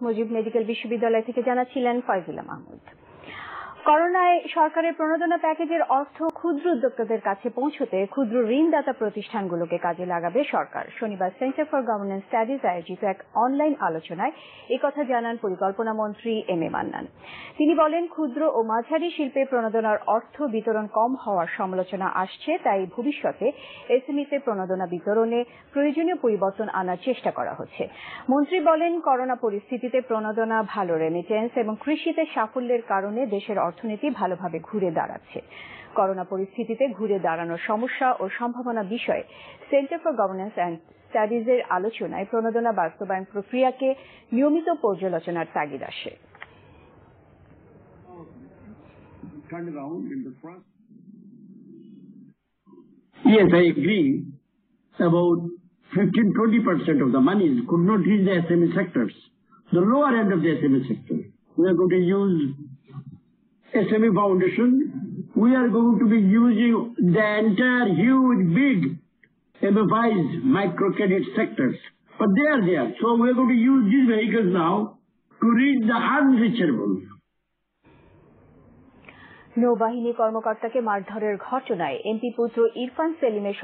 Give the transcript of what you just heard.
Mujib medical বিশ্ববিদ্যালয় থেকে জানাচ্ছিলেন ফয়জুল্লাহ মাহমুদ। করোনায় সরকারের প্রণোদনা প্যাকেজের অর্থ ক্ষুদ্র উদ্যোক্তাদের কাছে পৌঁছতে ক্ষুদ্র ঋণদাতা প্রতিষ্ঠানগুলোকে কাজে লাগাবে সরকার। শনিবার সেন্টার ফর গভর্নেন্স স্টাডিজ আয়োজিত এক অনলাইন আলোচনায় একথা জানান পরিকল্পনা মন্ত্রী এম এ মান্নান। তিনি বলেন, ক্ষুদ্র ও মাঝারি শিল্পে প্রণোদনার অর্থ বিতরণ কম হওয়ার সমালোচনা আসছে, তাই ভবিষ্যতে এসএমইতে প্রণোদনা বিতরণে প্রয়োজনীয় পরিবর্তন আনার চেষ্টা করা হচ্ছে। মন্ত্রী বলেন, করোনা পরিস্থিতিতে প্রণোদনা, ভালো রেমিটেন্স এবং কৃষিতে সাফল্যের কারণে দেশের অর্থনীতি ভালোভাবে ঘুরে দাঁড়াচ্ছে। করোনা পরিস্থিতিতে ঘুরে দাঁড়ানোর সমস্যা ও সম্ভাবনা বিষয়ে সেন্টার ফর গভর্নেন্স অ্যান্ড স্টাডিজের আলোচনায় প্রণোদনা বাস্তবায়ন প্রক্রিয়াকে নিয়মিত পর্যালোচনার তাগিদ আসে। Yes, I agree. About 15-20% of the money could not reach the SME sectors, the lower end of the SME sector. We are going to use SME Foundation. We are going to be using the entire huge, big MFIs, microcredit sectors. But they are there. So we are going to use these vehicles now to reach the unreachable. নৌবাহিনী কর্মকর্তাকে মারধরের ঘটনায় MP পুত্র ইরফান সেলিমের